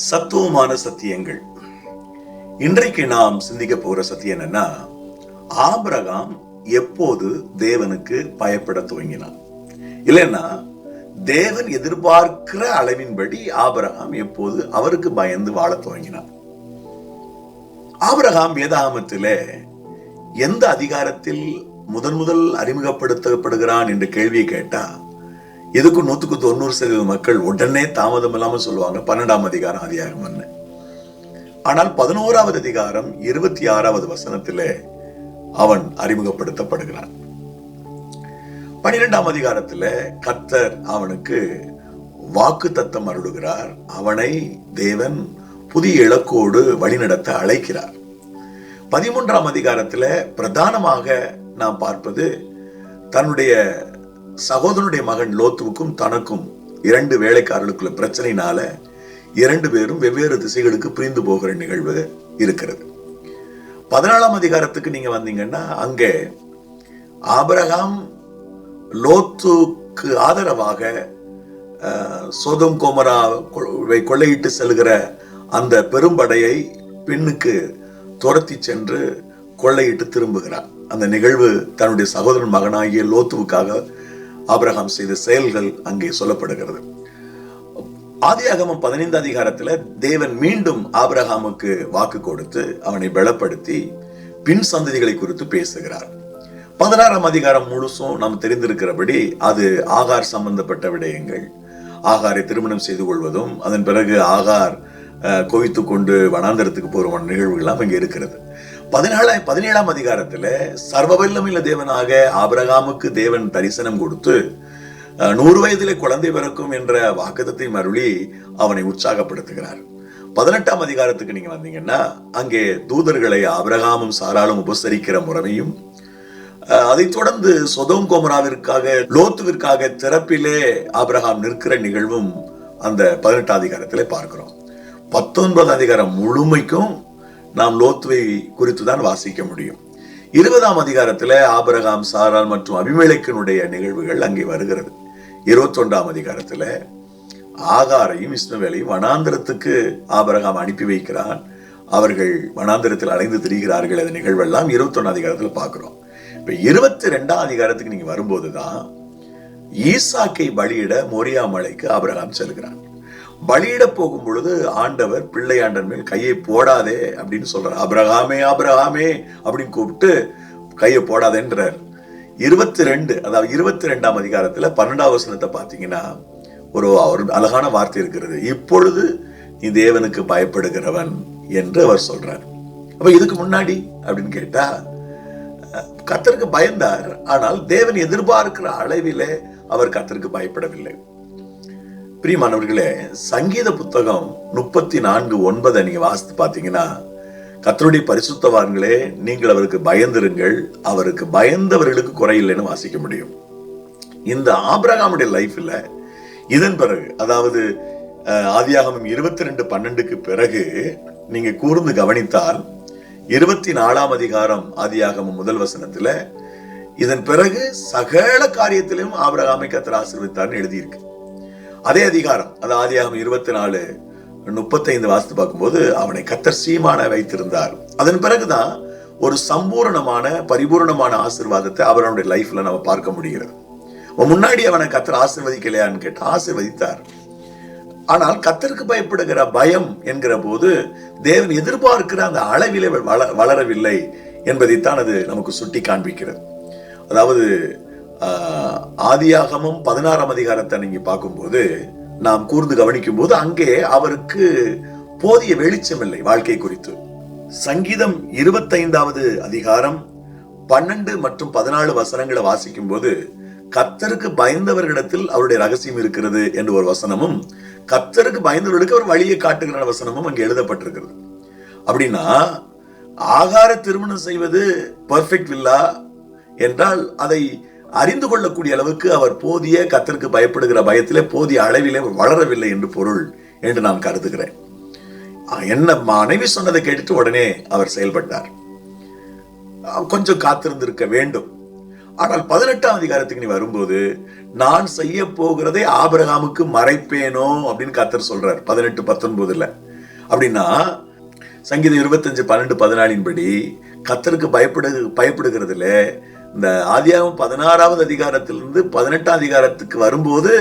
சத்துவமான சத்தியங்கள். இன்றைக்கு நாம் சிந்திக்க போற சத்தியம் என்னன்னா, ஆபிரகாம் எப்போது தேவனுக்கு பயப்பட துவங்கினான், இல்லைன்னா தேவன் எதிர்பார்க்கிற அளவின்படி ஆபிரகாம் எப்போது அவருக்கு பயந்து வாழ துவங்கினான். ஆபிரகாம் வேதாகமத்திலே எந்த அதிகாரத்தில் முதல் அறிமுகப்படுத்தப்படுகிறான் என்ற கேள்வியை கேட்டா, இதுக்கு 190% மக்கள் உடனே தாமதம் இல்லாம சொல்லுவாங்க 12ஆம் அதிகாரம் ஆதியாகமம். ஆனால் 11வது அதிகாரம் 26வது வசனத்திலே அவன் அறிமுகப்படுத்தப்படுகிறான். 12ஆம் அதிகாரத்துல கர்த்தர் அவனுக்கு வாக்கு தத்தம் அருளுகிறார். அவனை தேவன் புதிய இலக்கோடு வழிநடத்த அழைக்கிறார். 13ஆம் அதிகாரத்துல பிரதானமாக நாம் பார்ப்பது தன்னுடைய சகோதரனுடைய மகன் லோத்துவுக்கும் தனக்கும் 2 வேலைக்காரர்களுக்குள்ள பிரச்சனையினால 2 பேரும் வெவ்வேறு திசைகளுக்கு பிரிந்து போகிற நிகழ்வு இருக்கிறது. 14ஆம் அதிகாரத்துக்கு நீங்க வந்தீங்கன்னா, அங்கே ஆபிரகாம் லோத்துக்கு ஆதரவாக சோதோம் கோமரா கொள்ளையிட்டு செல்கிற அந்த பெரும்படையை பின்னுக்கு துரத்தி சென்று கொள்ளையிட்டு திரும்புகிறார். அந்த நிகழ்வு தன்னுடைய சகோதரன் மகனாகிய லோத்துவுக்காக ஆபிரகாம் செய்த செயல்கள் அங்கே சொல்லப்படுகிறது. ஆதியாகமம் 15 அதிகாரத்துல தேவன் மீண்டும் ஆபிரகாமுக்கு வாக்கு கொடுத்து அவனை பலப்படுத்தி பின் சந்ததிகளை குறித்து பேசுகிறார். 16ஆம் அதிகாரம் முழுசும் நாம் தெரிந்திருக்கிறபடி அது ஆகார் சம்பந்தப்பட்ட விடயங்கள். ஆகாரை திருமணம் செய்து கொள்வதும் அதன் பிறகு ஆகார் கோவித்து கொண்டு வனாந்தரத்துக்கு போற நிகழ்வுகள் அங்கே இருக்கிறது. 17ஆம் அதிகாரத்துல சர்வ வல்லமையுள்ள தேவனாக ஆபிரகாமுக்கு தேவன் தரிசனம் கொடுத்து 100 வயதிலே குழந்தை பிறக்கும் என்ற வாக்குத்தத்தை மருளி அவனை உற்சாகப்படுத்துகிறார். 18ஆம் அதிகாரத்துக்கு நீங்க வந்தீங்கன்னா, அங்கே தூதர்களை ஆபிரகாமும் சாராலும் உபசரிக்கிற முறையும், அதைத் தொடர்ந்து சொதோம் கோமராவிற்காக லோத்துவிற்காக திறப்பிலே ஆபிரகாம் நிற்கிற நிகழ்வும் அந்த 18ஆம் அதிகாரத்திலே பார்க்கிறோம். 19ஆம் அதிகாரம் முழுமைக்கும் நாம் லோத்துவை குறித்து தான் வாசிக்க முடியும். 20ஆம் அதிகாரத்துல ஆபிரகாம் சாரால் மற்றும் அபிமெலேக்கினுடைய நிகழ்வுகள் அங்கே வருகிறது. 21ஆம் அதிகாரத்துல ஆகாரையும் இஸ்மவேலையும் வனாந்தரத்துக்கு ஆபிரகாம் அனுப்பி வைக்கிறான். அவர்கள் வனாந்தரத்தில் அலைந்து திரிகிறார்கள். அந்த நிகழ்வெல்லாம் 21ஆம் அதிகாரத்துல பார்க்கிறோம். இப்ப 22ஆம் அதிகாரத்துக்கு நீங்க வரும்போதுதான் ஈசாக்கை பலியிட மோரியா மலைக்கு ஆபிரகாம் செல்கிறான். பலியிட போகும் பொழுது ஆண்டவர் பிள்ளையாண்டன் மேல் கையை போடாதே அப்படின்னு சொல்றார். ஆபிரகாமே ஆபிரகாமே அப்படின்னு கூப்பிட்டு கையை போடாதேன்றார். 22ஆம் அதிகாரத்துல 12ஆம் வசனத்தை பாத்தீங்கன்னா ஒரு அழகான வார்த்தை இருக்கிறது. இப்பொழுது நீ தேவனுக்கு பயப்படுகிறவன் என்று அவர் சொல்றார். அப்ப இதுக்கு முன்னாடி அப்படின்னு கேட்டா, கர்த்தருக்கு பயந்தார். ஆனால் தேவன் எதிர்பார்க்கிற அளவிலே அவர் கர்த்தருக்கு பயப்படவில்லை. பிரியமானவர்களே, சங்கீத புத்தகம் 34:9 நீங்க வாசித்து பாத்தீங்கன்னா, கர்த்தருடைய பரிசுத்தவான்களே நீங்கள் அவருக்கு பயந்திருங்கள், அவருக்கு பயந்தவர்களுக்கு குறையில்லைன்னு வாசிக்க முடியும். இந்த ஆபிரகாமுடைய லைஃப்ல இதன் பிறகு, அதாவது ஆதியாகமம் 22:12க்கு பிறகு நீங்க கூர்ந்து கவனித்தால் 24ஆம் அதிகாரம் ஆதியாகமம் 1 வசனத்துல இதன் பிறகு சகல காரியத்திலும் ஆபிரகாமை கர்த்தர் ஆசீர்வதித்தார்னு எழுதியிருக்கு. அதே அதிகாரம், அது ஆதியாகமம் 24:35 வாசித்து பார்க்கும்போது அவனை கர்த்தர் சீமான வைத்திருந்தார். அதன் பிறகுதான் ஒரு சம்பூர்ணமான பரிபூர்ணமான ஆசீர்வாதத்தை அவனுடைய லைஃப்ல நம்ம பார்க்க முடிகிறது. முன்னாடி அவனை கர்த்தர் ஆசீர்வதிக்கலையான்னு கேட்டா ஆசீர்வதித்தார். ஆனால் கர்த்தருக்கு பயப்படுகிற பயம் என்கிற போது தேவன் எதிர்பார்க்கிற அந்த அளவிலே வளரவில்லை என்பதைத்தான் அது நமக்கு சுட்டி காண்பிக்கிறது. அதாவது ஆதியாகமம் 16ஆம் அதிகாரத்தை நீங்க பார்க்கும்போது, நாம் கூர்ந்து கவனிக்கும் போது அங்கே அவருக்கு போதிய வெளிச்சம் இல்லை வாழ்க்கை குறித்து. சங்கீதம் 25வது அதிகாரம் 12 மற்றும் 14 வசனங்களை வாசிக்கும் போது கர்த்தருக்கு பயந்தவர்களிடத்தில் அவருடைய ரகசியம் இருக்கிறது என்று ஒரு வசனமும், கர்த்தருக்கு பயந்தவர்களுக்கு அவர் வழியை காட்டுகிற வசனமும் அங்கே எழுதப்பட்டிருக்கிறது. அப்படின்னா ஆகார திருமணம் செய்வது பெர்ஃபெக்ட் வில்லா என்றால் அதை அறிந்து கொள்ளக்கூடிய அளவுக்கு அவர் போதிய கர்த்தருக்கு பயப்படுகிற பயத்திலே போதிய அளவிலே வளரவில்லை என்று பொருள் என்று நான் கருதுகிறேன். என்ன மனைவி சொன்னதை கேட்டுட்டு உடனே அவர் செயல்பட்டார். கொஞ்சம் காத்திருந்திருக்க வேண்டும். ஆனால் 18ஆம் அதிகாரத்துக்கு நீ வரும்போது, நான் செய்ய போகிறதை ஆபிரகாமுக்கு மறைப்பேனோ அப்படின்னு கர்த்தர் சொல்றார் 18-19. அப்படின்னா சங்கீதம் 25:12-14 படி கர்த்தருக்கு பயப்படுகிறதுல இந்த ஆதியாகமம் 16வது அதிகாரத்திலிருந்து 18ஆம் அதிகாரத்துக்கு வரும்போது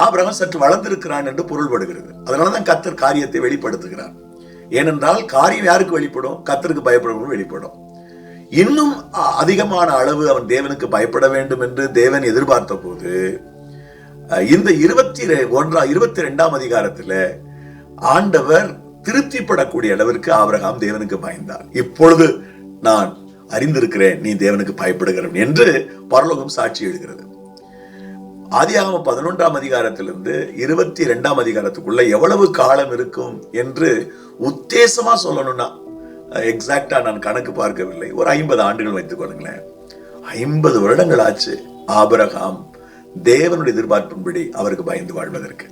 ஆபிரகாம் சற்று வளர்ந்திருக்கிறான் என்று பொருள்படுகிறது. அதனாலதான் கர்த்தர் காரியத்தை வெளிப்படுத்துகிறார். ஏனென்றால் காரியம் யாருக்கு வெளிப்படும்? கர்த்தருக்கு பயப்படுவதற்கு வெளிப்படும். இன்னும் அதிகமான அளவு அவன் தேவனுக்கு பயப்பட வேண்டும் என்று தேவன் எதிர்பார்த்த போது இந்த 22ஆம் அதிகாரத்துல ஆண்டவர் திருப்திப்படக்கூடிய அளவிற்கு ஆபிரகாம் தேவனுக்கு பயந்தார். இப்பொழுது நான் அறிந்திருக்கிறேன் நீ தேவனுக்கு பயப்படுகிறவன் என்று பரலோகம் சாட்சி எழுகிறது. ஆதியாகமம் 11ஆம் அதிகாரத்திலிருந்து 22ஆம் அதிகாரத்துக்குள்ள எவ்வளவு காலம் இருக்கும் என்று உத்தேசமா சொல்லணும்னா, எக்ஸாக்டா நான் கணக்கு பார்க்கவில்லை, ஒரு 50 ஆண்டுகள் வைத்துக் கொள்ளுங்களேன். 50 வருடங்கள் ஆச்சு ஆபிரகாம் தேவனுடைய எதிர்பார்ப்பின்படி அவருக்கு பயந்து வாழ்வதற்கு.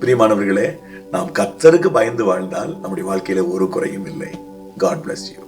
பிரியமானவர்களே, நாம் கர்த்தருக்கு பயந்து வாழ்ந்தால் நம்முடைய வாழ்க்கையில ஒரு குறையும் இல்லை. God bless you.